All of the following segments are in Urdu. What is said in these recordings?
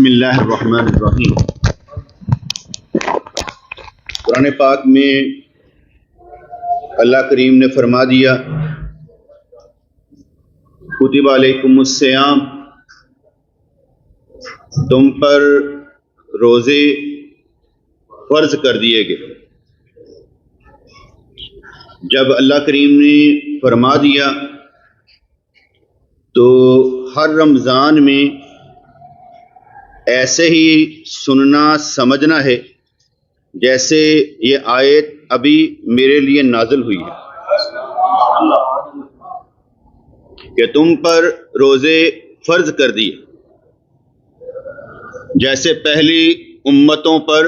اللہ الرحمن الرحیم۔ قرآن پاک میں اللہ کریم نے فرما دیا کتب علیکم الصیام، تم پر روزے فرض کر دیے گئے۔ جب اللہ کریم نے فرما دیا تو ہر رمضان میں ایسے ہی سننا سمجھنا ہے جیسے یہ آیت ابھی میرے لیے نازل ہوئی ہے کہ تم پر روزے فرض کر دیے، جیسے پہلی امتوں پر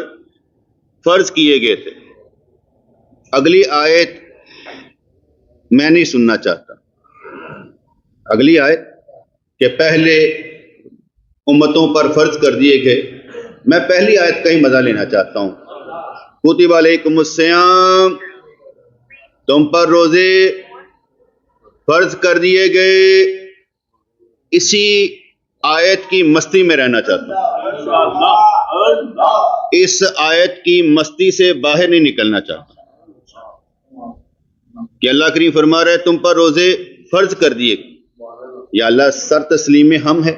فرض کیے گئے تھے۔ اگلی آیت میں نہیں سننا چاہتا، اگلی آیت کہ پہلے امتوں پر فرض کر دیے گئے، میں پہلی آیت کا ہی مزہ لینا چاہتا ہوں۔ کتب علیکم الصیام، تم پر روزے فرض کر دیے گئے، اسی آیت کی مستی میں رہنا چاہتا ہوں، اس آیت کی مستی سے باہر نہیں نکلنا چاہتا کہ اللہ کریم فرما رہے تم پر روزے فرض کر دیے گئے۔ یا اللہ، سر تسلیم ہم ہے،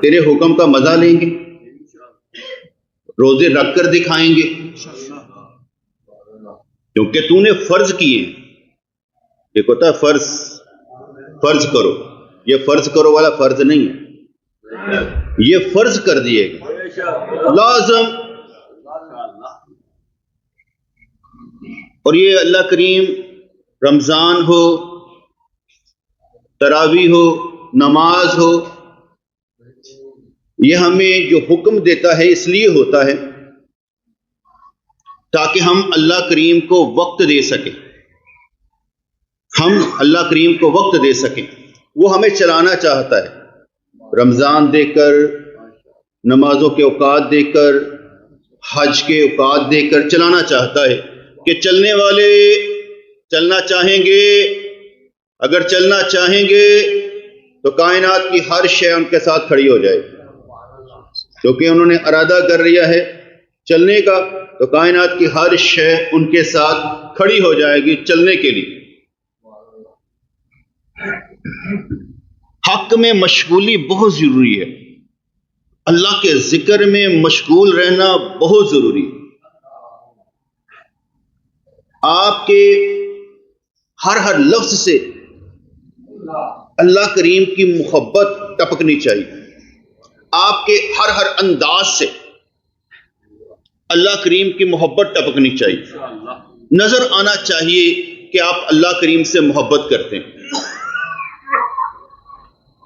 تیرے حکم کا مزہ لیں گے، روزے رکھ کر دکھائیں گے، کیونکہ تو نے فرض کیے۔ یہ ہوتا ہے فرض کرو، یہ فرض کرو والا فرض نہیں ہے، یہ فرض کر دیے گا لازم۔ اور یہ اللہ کریم رمضان ہو، تراویح ہو، نماز ہو، یہ ہمیں جو حکم دیتا ہے اس لیے ہوتا ہے تاکہ ہم اللہ کریم کو وقت دے سکیں، ہم اللہ کریم کو وقت دے سکیں۔ وہ ہمیں چلانا چاہتا ہے، رمضان دے کر، نمازوں کے اوقات دے کر، حج کے اوقات دے کر چلانا چاہتا ہے کہ چلنے والے چلنا چاہیں گے، اگر چلنا چاہیں گے تو کائنات کی ہر شے ان کے ساتھ کھڑی ہو جائے گی، کیونکہ انہوں نے ارادہ کر لیا ہے چلنے کا، تو کائنات کی ہر شے ان کے ساتھ کھڑی ہو جائے گی چلنے کے لیے۔ حق میں مشغولی بہت ضروری ہے، اللہ کے ذکر میں مشغول رہنا بہت ضروری ہے۔ آپ کے ہر لفظ سے اللہ کریم کی محبت ٹپکنی چاہیے، آپ کے ہر انداز سے اللہ کریم کی محبت ٹپکنی چاہیے، نظر آنا چاہیے کہ آپ اللہ کریم سے محبت کرتے ہیں۔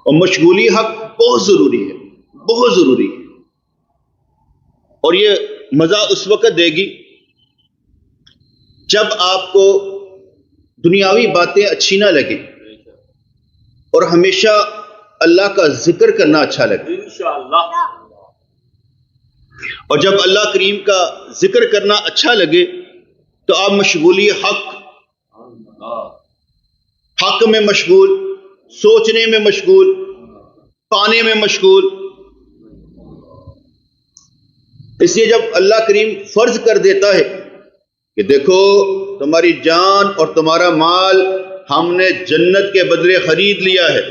اور مشغولی حق بہت ضروری ہے، بہت ضروری ہے، اور یہ مزہ اس وقت دے گی جب آپ کو دنیاوی باتیں اچھی نہ لگیں اور ہمیشہ اللہ کا ذکر کرنا اچھا لگے۔ اور جب اللہ کریم کا ذکر کرنا اچھا لگے تو آپ مشغولی حق میں مشغول، سوچنے میں مشغول، پانے میں مشغول۔ اس لیے جب اللہ کریم فرض کر دیتا ہے کہ دیکھو تمہاری جان اور تمہارا مال ہم نے جنت کے بدلے خرید لیا ہے،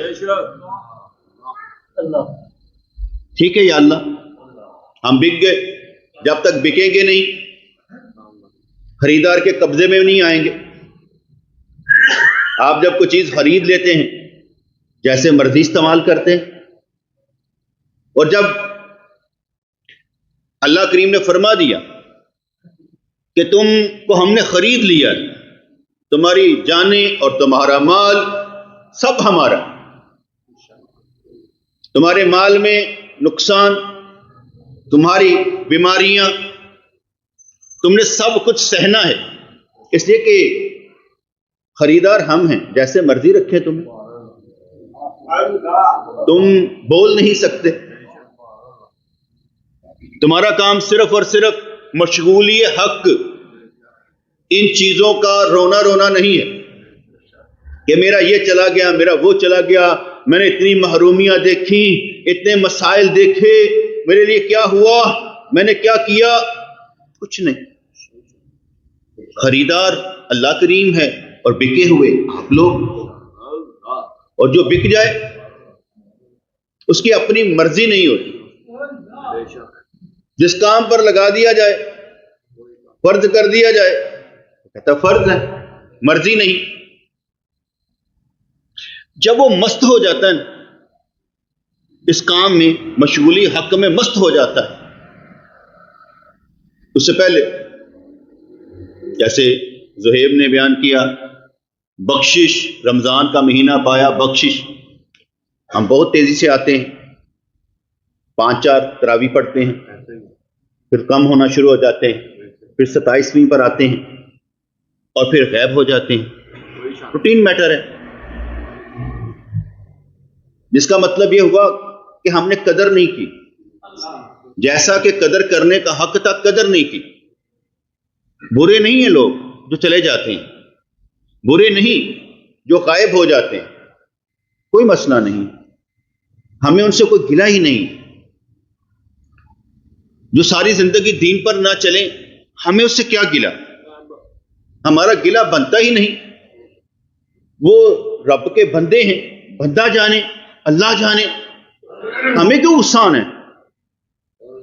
ٹھیک ہے یا اللہ، ہم بک گئے، جب تک بکیں گے نہیں خریدار کے قبضے میں نہیں آئیں گے۔ آپ جب کوئی چیز خرید لیتے ہیں جیسے مرضی استعمال کرتے ہیں، اور جب اللہ کریم نے فرما دیا کہ تم کو ہم نے خرید لیا، تمہاری جانیں اور تمہارا مال سب ہمارا، تمہارے مال میں نقصان، تمہاری بیماریاں، تم نے سب کچھ سہنا ہے، اس لیے کہ خریدار ہم ہیں، جیسے مرضی رکھیں تمہیں، تم بول نہیں سکتے، تمہارا کام صرف اور صرف مشغولی حق، ان چیزوں کا رونا نہیں ہے کہ میرا یہ چلا گیا، میرا وہ چلا گیا، میں نے اتنی محرومیاں دیکھی، اتنے مسائل دیکھے، میرے لیے کیا ہوا، میں نے کیا کیا؟ کچھ نہیں۔ خریدار اللہ کریم ہے اور بکے ہوئے آپ لوگ، اور جو بک جائے اس کی اپنی مرضی نہیں ہوتی۔ جس کام پر لگا دیا جائے، فرض کر دیا جائے، کہتا فرض ہے، مرضی نہیں۔ جب وہ مست ہو جاتا ہے اس کام میں، مشغولی حق میں مست ہو جاتا ہے، اس سے پہلے جیسے زہیب نے بیان کیا، بخشش، رمضان کا مہینہ پایا، بخشش، ہم بہت تیزی سے آتے ہیں، 5-4 تراویح پڑھتے ہیں، پھر کم ہونا شروع ہو جاتے ہیں، پھر 27ویں پر آتے ہیں اور پھر غائب ہو جاتے ہیں۔ روٹین میٹر ہے، جس کا مطلب یہ ہوا کہ ہم نے قدر نہیں کی، جیسا کہ قدر کرنے کا حق تھا قدر نہیں کی۔ برے نہیں ہیں لوگ جو چلے جاتے ہیں، برے نہیں جو غائب ہو جاتے ہیں، کوئی مسئلہ نہیں، ہمیں ان سے کوئی گلہ ہی نہیں۔ جو ساری زندگی دین پر نہ چلیں، ہمیں اس سے کیا گلہ؟ ہمارا گلہ بنتا ہی نہیں۔ وہ رب کے بندے ہیں، بندہ جانے، اللہ جانے، ہمیں کیوں غصہ آنا ہے؟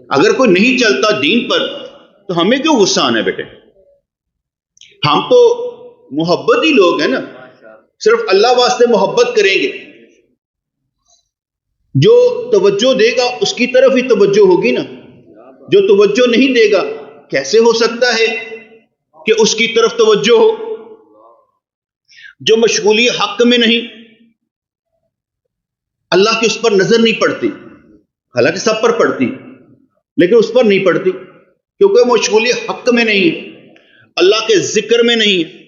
اگر کوئی نہیں چلتا دین پر تو ہمیں کیوں غصہ آنا ہے بیٹے؟ ہم تو محبتی لوگ ہیں نا، صرف اللہ واسطے محبت کریں گے۔ جو توجہ دے گا اس کی طرف ہی توجہ ہوگی نا، جو توجہ نہیں دے گا کیسے ہو سکتا ہے کہ اس کی طرف توجہ ہو؟ جو مشغولی حق میں نہیں، اللہ کی اس پر نظر نہیں پڑتی، حالانکہ سب پر پڑتی لیکن اس پر نہیں پڑتی، کیونکہ مشغولی حق میں نہیں ہے، اللہ کے ذکر میں نہیں ہے،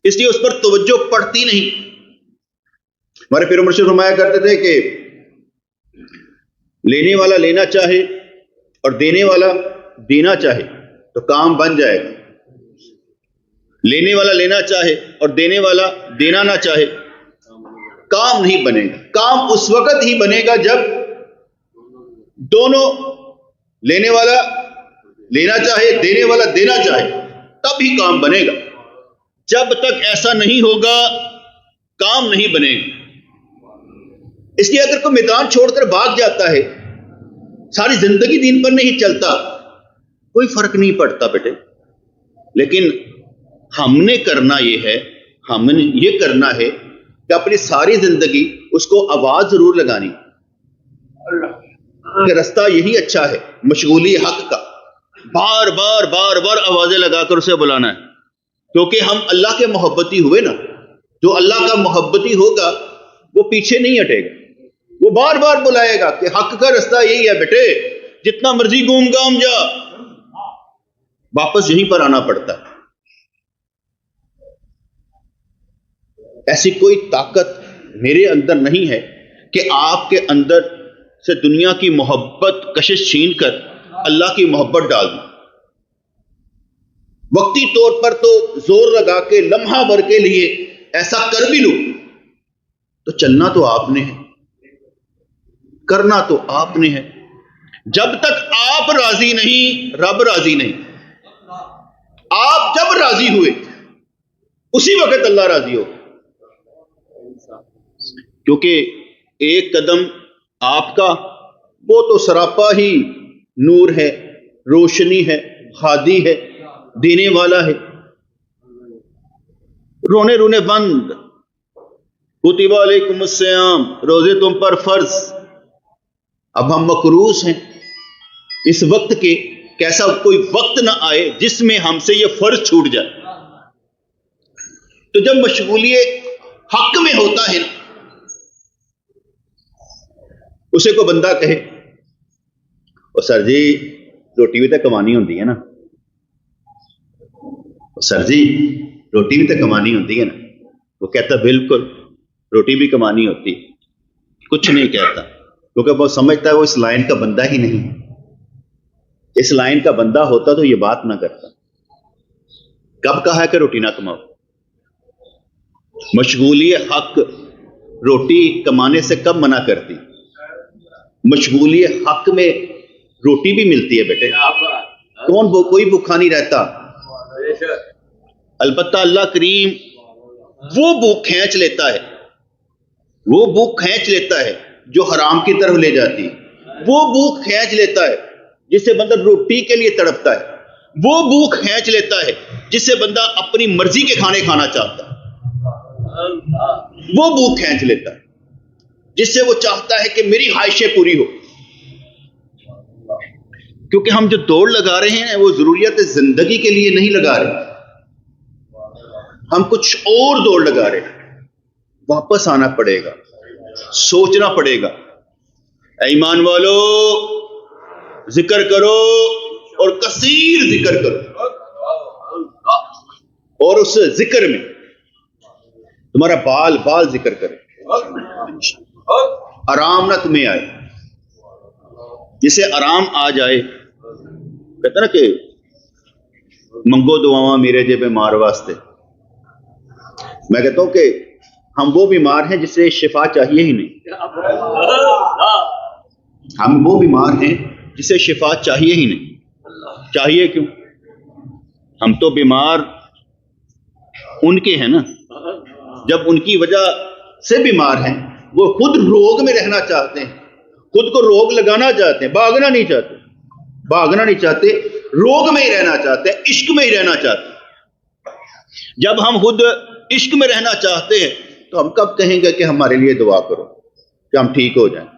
اس لیے اس پر توجہ پڑتی نہیں۔ ہمارے پیر مرشد فرمایا کرتے تھے کہ لینے والا لینا چاہے اور دینے والا دینا چاہے تو کام بن جائے گا، لینے والا لینا چاہے اور دینے والا دینا نہ چاہے کام نہیں بنے گا۔ کام اس وقت ہی بنے گا جب دونوں، لینے والا لینا چاہے، دینے والا دینا چاہے، تب ہی کام بنے گا۔ جب تک ایسا نہیں ہوگا کام نہیں بنے گا۔ اس لیے اگر کوئی میدان چھوڑ کر بھاگ جاتا ہے، ساری زندگی دین پر نہیں چلتا، کوئی فرق نہیں پڑتا بیٹے، لیکن ہم نے کرنا یہ ہے، ہم نے یہ کرنا ہے کہ اپنی ساری زندگی اس کو آواز ضرور لگانی کہ رستہ یہی اچھا ہے، مشغولی حق کا، بار بار بار بار آوازیں لگا کر اسے بلانا ہے، کیونکہ ہم اللہ کے محبتی ہوئے نا۔ جو اللہ کا محبتی ہوگا وہ پیچھے نہیں ہٹے گا، وہ بار بار بلائے گا کہ حق کا رستہ یہی ہے بیٹے، جتنا مرضی گھوم گام جا، واپس یہیں پر آنا پڑتا ہے۔ ایسی کوئی طاقت میرے اندر نہیں ہے کہ آپ کے اندر سے دنیا کی محبت کشش چھین کر اللہ کی محبت ڈال دوں۔ وقتی طور پر تو زور لگا کے لمحہ بھر کے لیے ایسا کر بھی لوں، تو چلنا تو آپ نے ہے، کرنا تو آپ نے ہے۔ جب تک آپ راضی نہیں، رب راضی نہیں۔ آپ جب راضی ہوئے اسی وقت اللہ راضی ہو، کیونکہ ایک قدم آپ کا وہ تو سراپا ہی نور ہے، روشنی ہے، ہادی ہے، دینے والا ہے۔ رونے رونے بند، کتب علیکم الصیام، روزے تم پر فرض۔ اب ہم مقروض ہیں اس وقت کے، کیسا کوئی وقت نہ آئے جس میں ہم سے یہ فرض چھوٹ جائے۔ تو جب مشغولی حق میں ہوتا ہے، اسے کو بندہ کہے اور سر جی روٹی بھی تو کمانی ہوتی ہے نا، سر جی روٹی بھی تو کمانی ہوتی ہے نا، وہ کہتا بالکل روٹی بھی کمانی ہوتی، کچھ نہیں کہتا، کیونکہ وہ سمجھتا ہے وہ اس لائن کا بندہ ہی نہیں۔ اس لائن کا بندہ ہوتا تو یہ بات نہ کرتا۔ کب کہا ہے کہ روٹی نہ کماؤ؟ مشغولی حق روٹی کمانے سے کب منع کرتی؟ مشغولی حق میں روٹی بھی ملتی ہے بیٹے، کوئی بھوکا نہیں رہتا۔ البتہ اللہ کریم وہ بھوک کھینچ لیتا ہے، وہ بھوک کھینچ لیتا ہے جو حرام کی طرف لے جاتی ہے، وہ بھوک کھینچ لیتا ہے جس سے بندہ روٹی کے لیے تڑپتا ہے، وہ بھوک کھینچ لیتا ہے جس سے بندہ اپنی مرضی کے کھانے کھانا چاہتا ہے، وہ بھوک کھینچ لیتا ہے جس سے وہ چاہتا ہے کہ میری خواہشیں پوری ہو۔ کیونکہ ہم جو دوڑ لگا رہے ہیں وہ ضروریات زندگی کے لیے نہیں لگا رہے، ہم کچھ اور دوڑ لگا رہے ہیں۔ واپس آنا پڑے گا، سوچنا پڑے گا۔ اے ایمان والو، ذکر کرو اور کثیر ذکر کرو، اور اس ذکر میں تمہارا بال بال ذکر کرے، آرام نہ تمہیں آئے۔ جسے آرام آ جائے، کہتا نا کہ منگو دعاواں میرے جے بیمار واسطے، میں کہتا ہوں کہ ہم وہ بیمار ہیں جسے شفا چاہیے ہی نہیں، ہم وہ بیمار ہیں جسے شفا چاہیے ہی نہیں۔ چاہیے کیوں؟ ہم تو بیمار ان کے ہیں نا، جب ان کی وجہ سے بیمار ہیں، وہ خود روگ میں رہنا چاہتے ہیں، خود کو روگ لگانا چاہتے ہیں، بھاگنا نہیں چاہتے، بھاگنا نہیں چاہتے، روگ میں ہی رہنا چاہتے ہیں، عشق میں ہی رہنا چاہتے ہیں۔ جب ہم خود عشق میں رہنا چاہتے ہیں تو ہم کب کہیں گے کہ ہمارے لیے دعا کرو کہ ہم ٹھیک ہو جائیں؟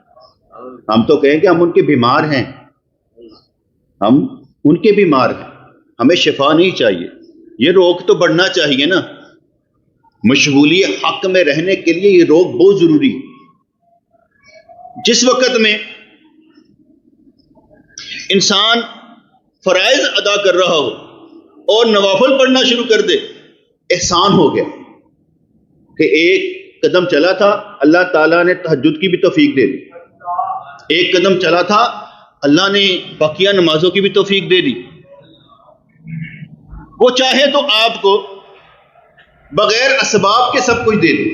ہم تو کہیں گے ہم ان کے بیمار ہیں، ہم ان کے بیمار ہیں، ہمیں شفا نہیں چاہیے۔ یہ روگ تو بڑھنا چاہیے نا، مشغولی حق میں رہنے کے لیے یہ روگ بہت ضروری ہے۔ جس وقت میں انسان فرائض ادا کر رہا ہو اور نوافل پڑھنا شروع کر دے، احسان ہو گیا کہ ایک قدم چلا تھا، اللہ تعالیٰ نے تہجد کی بھی توفیق دے دی، ایک قدم چلا تھا، اللہ نے بقیہ نمازوں کی بھی توفیق دے دی۔ وہ چاہے تو آپ کو بغیر اسباب کے سب کچھ دے دے۔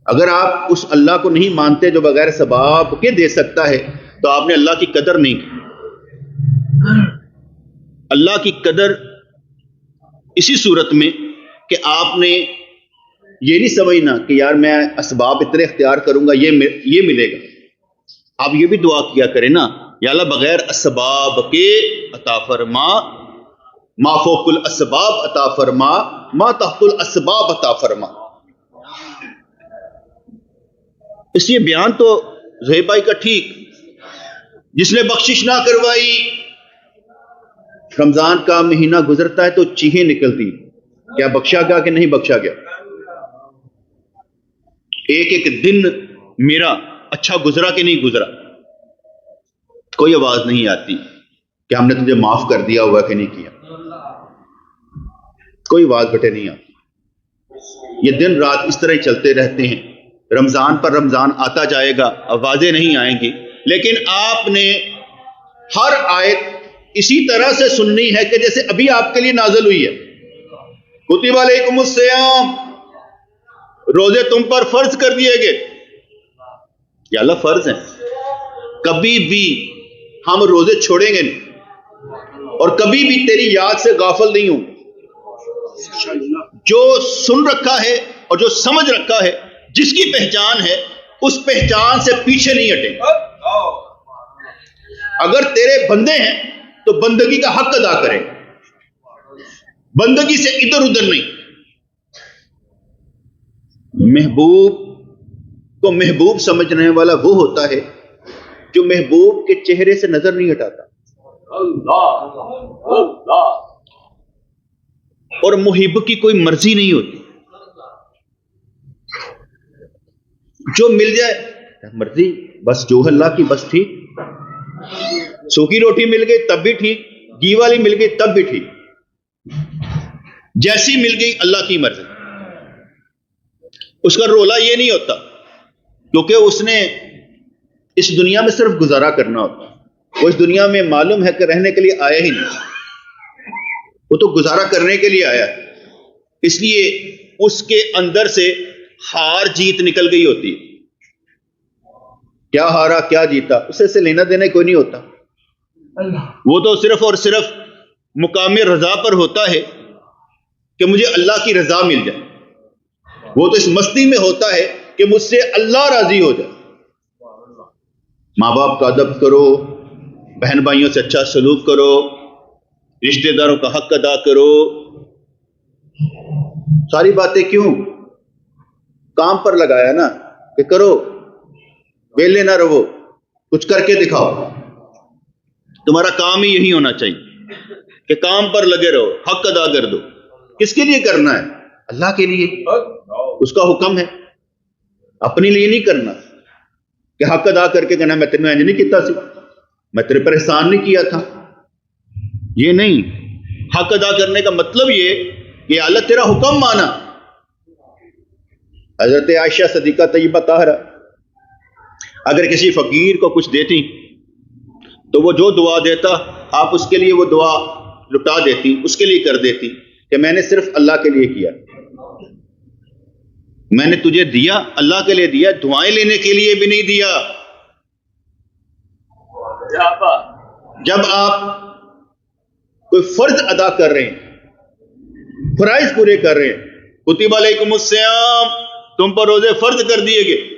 اگر آپ اس اللہ کو نہیں مانتے جو بغیر سباب کے دے سکتا ہے تو آپ نے اللہ کی قدر نہیں کی۔ اللہ کی قدر اسی صورت میں کہ آپ نے یہ نہیں سمجھنا کہ یار میں اسباب اتنے اختیار کروں گا یہ ملے گا۔ آپ یہ بھی دعا کیا کریں نا، یا اللہ بغیر اسباب کے عطا فرما، ما فوق الاسباب عطا فرما، ما تحت الاسباب عطا فرما۔ اس لیے بیان تو زہیب بھائی کا ٹھیک، جس نے بخشش نہ کروائی، رمضان کا مہینہ گزرتا ہے تو چیخیں نکلتی، کیا بخشا گیا کہ نہیں بخشا گیا؟ ایک ایک دن میرا اچھا گزرا کہ نہیں گزرا، کوئی آواز نہیں آتی کہ ہم نے تجھے معاف کر دیا ہوا کہ نہیں کیا، کوئی آواز بٹے نہیں آتی۔ یہ دن رات اس طرح ہی چلتے رہتے ہیں، رمضان پر رمضان آتا جائے گا، آوازیں نہیں آئیں گی، لیکن آپ نے ہر آیت اسی طرح سے سننی ہے کہ جیسے ابھی آپ کے لیے نازل ہوئی ہے۔ کتب علیکم الصیام، روزے تم پر فرض کر دیے گئے۔ یا اللہ فرض ہیں، کبھی بھی ہم روزے چھوڑیں گے نہیں، اور کبھی بھی تیری یاد سے غافل نہیں ہوں۔ جو سن رکھا ہے اور جو سمجھ رکھا ہے، جس کی پہچان ہے، اس پہچان سے پیچھے نہیں ہٹیں۔ اگر تیرے بندے ہیں تو بندگی کا حق ادا کریں، بندگی سے ادھر ادھر نہیں۔ محبوب کو محبوب سمجھنے والا وہ ہوتا ہے جو محبوب کے چہرے سے نظر نہیں ہٹاتا، اور محب کی کوئی مرضی نہیں ہوتی، جو مل جائے مرضی، بس جو اللہ کی بس ٹھیک، سوکھی روٹی مل گئی تب بھی ٹھیک، گھی والی مل گئی تب بھی ٹھیک، جیسی مل گئی اللہ کی مرضی۔ اس کا رولا یہ نہیں ہوتا، کیونکہ اس نے اس دنیا میں صرف گزارا کرنا ہوتا، وہ اس دنیا میں معلوم ہے کہ رہنے کے لیے آیا ہی نہیں، وہ تو گزارا کرنے کے لیے آیا ہے۔ اس لیے اس کے اندر سے ہار جیت نکل گئی ہوتی ہے. کیا ہارا کیا جیتا اسے سے لینا دینا کوئی نہیں ہوتا. وہ تو صرف اور صرف مقام رضا پر ہوتا ہے کہ مجھے اللہ کی رضا مل جائے. وہ تو اس مستی میں ہوتا ہے کہ مجھ سے اللہ راضی ہو جائے. ماں باپ کا ادب کرو، بہن بھائیوں سے اچھا سلوک کرو، رشتہ داروں کا حق ادا کرو. ساری باتیں کیوں کام پر لگایا نا کہ کرو، ویلے نہ رہو، کچھ کر کے دکھاؤ. تمہارا کام ہی یہی ہونا چاہیے کہ کام پر لگے رہو، حق ادا کر دو. کس کے لیے کرنا ہے؟ اللہ کے لیے. اس کا حکم ہے، اپنے لیے نہیں کرنا کہ حق ادا کر کے کہنا میں تیرے انج نہیں کیتا سی، میں تیرے پر احسان نہیں کیا تھا. یہ نہیں. حق ادا کرنے کا مطلب یہ کہ اللہ تیرا حکم مانا. حضرت عائشہ صدیقہ طیبہ طاہرہ اگر کسی فقیر کو کچھ دیتی تو وہ جو دعا دیتا آپ اس کے لیے وہ دعا لٹا دیتی، اس کے لیے کر دیتی کہ میں نے صرف اللہ کے لیے کیا، میں نے تجھے دیا اللہ کے لیے دیا، دعائیں لینے کے لیے بھی نہیں دیا. جب آپ کوئی فرض ادا کر رہے ہیں، فرائض پورے کر رہے ہیں، کتب علیکم الصیام، تم پر روزے فرض کر دیے گئے،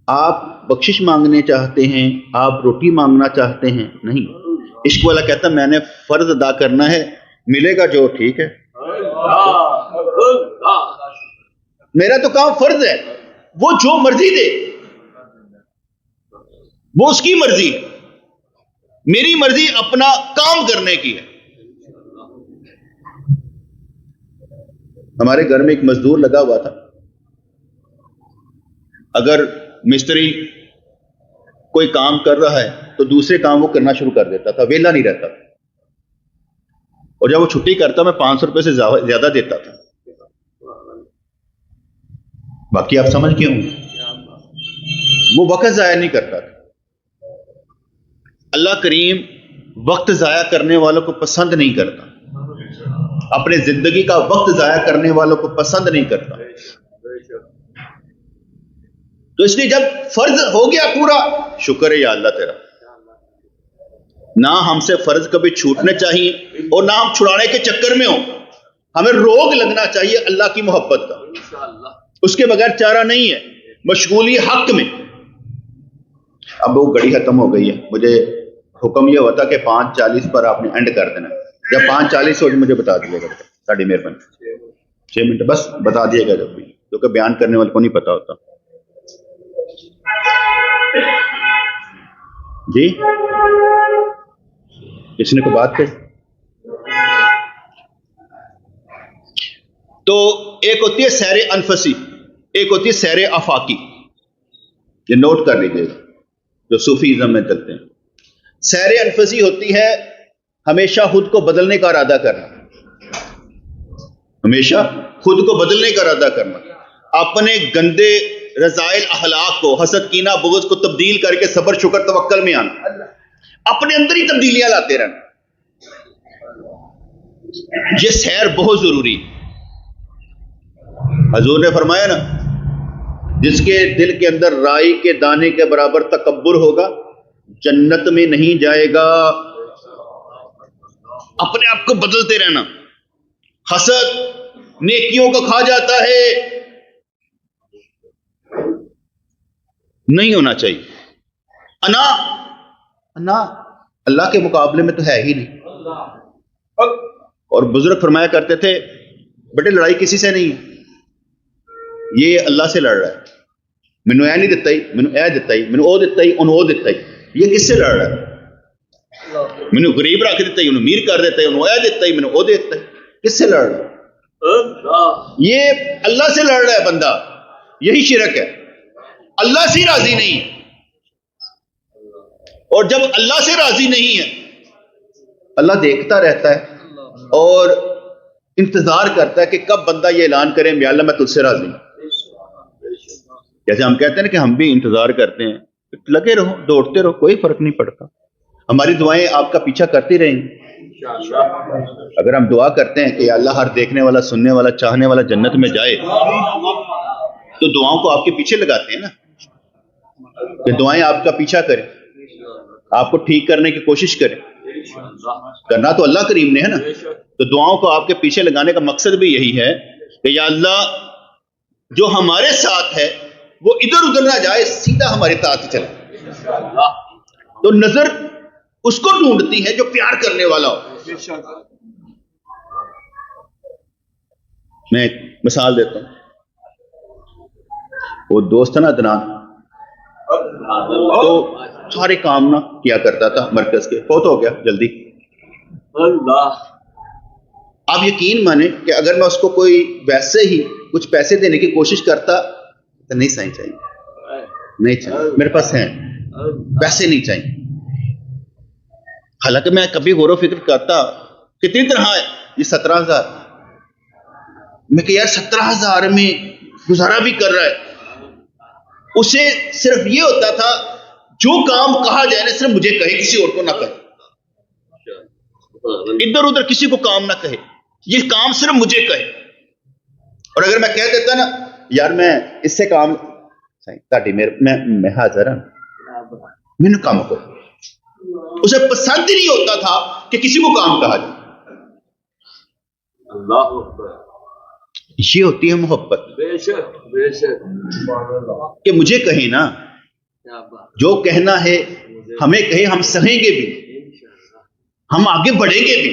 آپ بخشش مانگنے چاہتے ہیں، آپ روٹی مانگنا چاہتے ہیں، نہیں. عشق والا کہتا میں نے فرض ادا کرنا ہے، ملے گا جو ٹھیک ہے، میرا تو کام فرض ہے، وہ جو مرضی دے وہ اس کی مرضی ہے، میری مرضی اپنا کام کرنے کی ہے. ہمارے گھر میں ایک مزدور لگا ہوا تھا، اگر مستری کوئی کام کر رہا ہے تو دوسرے کام وہ کرنا شروع کر دیتا تھا، ویلا نہیں رہتا. اور جب وہ چھٹی کرتا میں 500 روپے سے زیادہ دیتا تھا. باقی آپ سمجھ کے ہوں، وہ وقت ضائع نہیں کرتا تھا. اللہ کریم وقت ضائع کرنے والوں کو پسند نہیں کرتا، اپنے زندگی کا وقت ضائع کرنے والوں کو پسند نہیں کرتا. تو اس لیے جب فرض ہو گیا پورا، شکر ہے یا اللہ تیرا. نہ ہم سے فرض کبھی چھوٹنے چاہیے اور نہ ہم چھڑانے کے چکر میں ہوں. ہمیں روگ لگنا چاہیے اللہ کی محبت کا، اس کے بغیر چارہ نہیں ہے. مشغولی حق میں. اب وہ گھڑی ختم ہو گئی ہے، مجھے حکم یہ ہوتا کہ 5:40 پر آپ نے اینڈ کر دینا. جب 5:40 ہو مجھے بتا دیجیے گا، ساڑھی مہربانی 6 منٹ بس بتا دیے گا جب بھی، کیونکہ بیان کرنے والے کو نہیں پتا ہوتا. جی کسی نے کوئی بات کہی؟ تو ایک ہوتی ہے سیر انفسی، ایک ہوتی ہے سیر آفاقی. یہ نوٹ کر لیجیے گا جو صوفیزم میں چلتے ہیں. سیر انفسی ہوتی ہے ہمیشہ خود کو بدلنے کا ارادہ کرنا، ہمیشہ خود کو بدلنے کا ارادہ کرنا، اپنے گندے رذائل اخلاق کو، حسد کینہ بغض کو تبدیل کر کے صبر شکر توکل میں آنا، اپنے اندر ہی تبدیلیاں لاتے رہنا. یہ سیر بہت ضروری ہے. حضور نے فرمایا نا، جس کے دل کے اندر رائی کے دانے کے برابر تکبر ہوگا جنت میں نہیں جائے گا. اپنے آپ کو بدلتے رہنا. حسد نیکیوں کو کھا جاتا ہے، نہیں ہونا چاہیے. انا اللہ کے مقابلے میں تو ہے ہی نہیں. اور بزرگ فرمایا کرتے تھے بیٹے لڑائی کسی سے نہیں ہے، یہ اللہ سے لڑ رہا ہے. مینو اے نہیں دتا ہی، مینو اے دتا ہی، مینو او دتا ہی، انہوں او دتا ہی. یہ کس سے لڑ رہا ہے؟ مینو غریب رکھ دیتا ہی، انہوں امیر کر دیتا ہی، انہوں اے دیتا ہی، مینو او دیتا ہی. کس سے لڑ رہا ہے؟ یہ اللہ سے لڑ رہا ہے بندہ. یہی شرک ہے. اللہ سے راضی نہیں ہے. اور جب اللہ سے راضی نہیں ہے، اللہ دیکھتا رہتا ہے اور انتظار کرتا ہے کہ کب بندہ یہ اعلان کرے یا اللہ میں تجھ سے راضی ہوں. جیسے ہم کہتے ہیں نا کہ ہم بھی انتظار کرتے ہیں، لگے رہو، دوڑتے رہو، کوئی فرق نہیں پڑتا. ہماری دعائیں آپ کا پیچھا کرتی رہیں گی. اگر ہم دعا کرتے ہیں کہ یا اللہ ہر دیکھنے والا، سننے والا، چاہنے والا جنت میں جائے، تو دعاؤں کو آپ کے پیچھے لگاتے ہیں نا، کہ دعائیں آپ کا پیچھا کریں، آپ کو ٹھیک کرنے کی کوشش کریں. کرنا تو اللہ کریم نے ہے نا. تو دعاؤں کو آپ کے پیچھے لگانے کا مقصد بھی یہی ہے کہ یا اللہ جو ہمارے ساتھ ہے وہ ادھر ادھر نہ جائے، سیدھا ہمارے ساتھ چلے. تو نظر اس کو ڈھونڈتی ہے جو پیار کرنے والا ہو. میں ایک مثال دیتا ہوں. وہ دوست ہے نا عدنان، تو سارے کام نہ کیا کرتا تھا مرکز کے، فوت ہو گیا جلدی. آپ یقین مانیں کہ اگر میں اس کو کوئی ویسے ہی کچھ پیسے دینے کی کوشش کرتا تو نہیں چاہیے، نہیں چاہیے، میرے پاس ہیں پیسے نہیں چاہیے. حالانکہ میں کبھی غور و فکر کرتا کتنی طرح ہے یہ 17,000، میں کہ یار 17,000 میں گزارا بھی کر رہا ہے. اسے صرف یہ ہوتا تھا جو کام کہا جائے نا صرف مجھے کہے، کسی اور کو نہ کہے، ادھر ادھر کسی کو کام نہ کہے، یہ کام صرف مجھے کہے. اور اگر میں کہہ دیتا نا یار میں اس سے کام میں حاضر ہوں، میں نے کام کروں، اسے پسند ہی نہیں ہوتا تھا کہ کسی کو کام کہا جائے. اللہ یہ ہوتی ہے محبت، کہ مجھے کہیں نا، جو کہنا ہے ہمیں کہے، ہم سہیں گے بھی، ہم آگے بڑھیں گے بھی،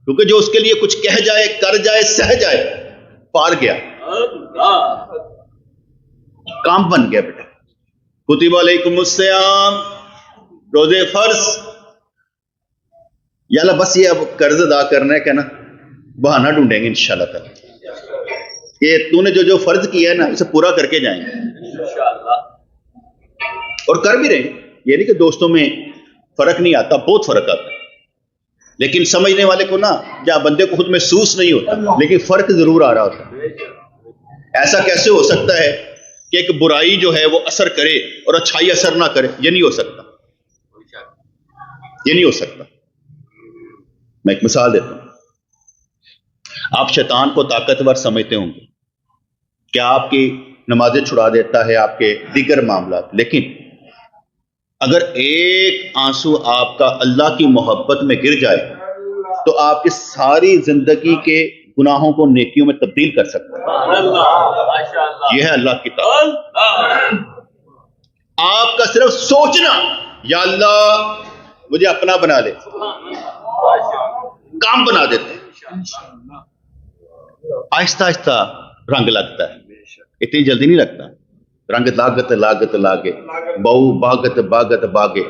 کیونکہ جو اس کے لیے کچھ کہہ جائے، کر جائے، سہ جائے، پار گیا، کام بن گیا. بیٹا کتب علیکم الصیام، روزے فرض. یا اللہ بس یہ اب قرض ادا کرنا ہے کہ نا بہانہ ڈھونڈیں گے انشاءاللہ تعالی کہ تو نے جو فرض کیا ہے نا اسے پورا کر کے جائیں گے اور کر بھی رہے ہیں. یہ نہیں کہ دوستوں میں فرق نہیں آتا، بہت فرق آتا ہے. لیکن سمجھنے والے کو نا جہاں بندے کو خود محسوس نہیں ہوتا، لیکن فرق ضرور آ رہا ہوتا ہے. ایسا کیسے ہو سکتا ہے کہ ایک برائی جو ہے وہ اثر کرے اور اچھائی اثر نہ کرے؟ یہ نہیں ہو سکتا، یہ نہیں ہو سکتا. میں ایک مثال دیتا ہوں. آپ شیطان کو طاقتور سمجھتے ہوں گے کہ آپ کی نمازیں چھڑا دیتا ہے، آپ کے دیگر معاملات، لیکن اگر ایک آنسو آپ کا اللہ کی محبت میں گر جائے تو آپ کی ساری زندگی کے گناہوں کو نیکیوں میں تبدیل کر سکتا ہے. یہ ہے اللہ کی طاقت. آپ کا صرف سوچنا یا اللہ مجھے اپنا بنا لے، کام بنا دیتے ہیں. آہستہ آہستہ رنگ لگتا ہے، اتنی جلدی نہیں لگتا. رنگ لاگت لاگت لاگے، بہو باغت باغت باغے،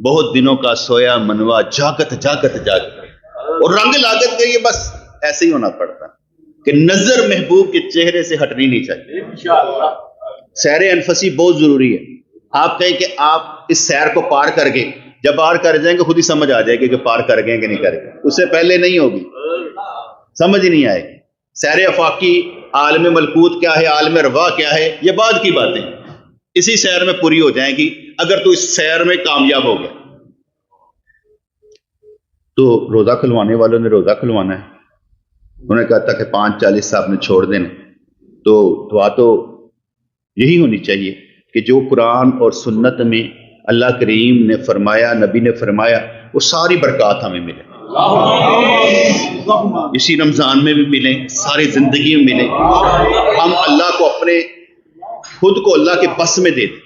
بہت دنوں کا سویا منوا جاگت جاگت جاگے. اور رنگ لاگت کے یہ بس ایسے ہی ہونا پڑتا کہ نظر محبوب کے چہرے سے ہٹنی نہیں چاہیے. سیر انفسی بہت ضروری ہے. آپ کہیں کہ آپ اس سیر کو پار کر گئے، جب پار کر جائیں گے خود ہی سمجھ آ جائے گی کہ پار کر گئے کہ نہیں کر گئے. اس سے پہلے نہیں ہوگی، سمجھ ہی نہیں آئے گی. سیر افاقی، عالم ملکوت کیا ہے، عالم ارواح کیا ہے، یہ بعد کی باتیں اسی سیر میں پوری ہو جائیں گی اگر تو اس سیر میں کامیاب ہو گیا. تو روزہ کھلوانے والوں نے روزہ کھلوانا ہے، انہوں نے کہا تھا کہ 5:40 صاحب نے چھوڑ دینا. تو دعا تو یہی ہونی چاہیے کہ جو قرآن اور سنت میں اللہ کریم نے فرمایا، نبی نے فرمایا، وہ ساری برکات ہمیں ملے، اسی رمضان میں بھی ملیں، ساری زندگی میں ملیں. ہم اللہ کو اپنے خود کو اللہ کے بس میں دے دیں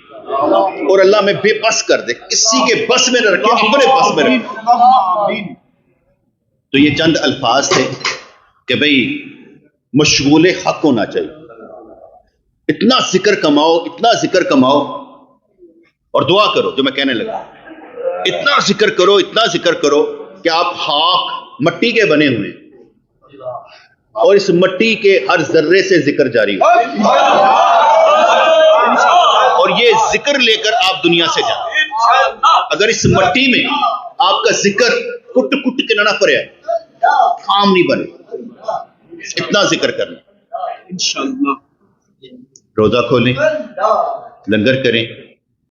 اور اللہ میں بے بس کر دے، کسی کے بس میں نہ رکھے، اپنے بس میں رکھے. تو یہ چند الفاظ تھے کہ بھئی مشغول حق ہونا چاہیے. اتنا ذکر کماؤ، اتنا ذکر کماؤ اور دعا کرو. جو میں کہنے لگا، اتنا ذکر کرو، اتنا ذکر کرو کہ آپ خاک مٹی کے بنے ہوئے اور اس مٹی کے ہر ذرے سے ذکر جاری ہو، اور یہ ذکر لے کر آپ دنیا سے جائیں. اگر اس مٹی میں آپ کا ذکر کٹ کٹ کے نہ پڑے، کام نہیں بنے. اتنا ذکر کرنا. انشاءاللہ روزہ کھولیں، لنگر کریں،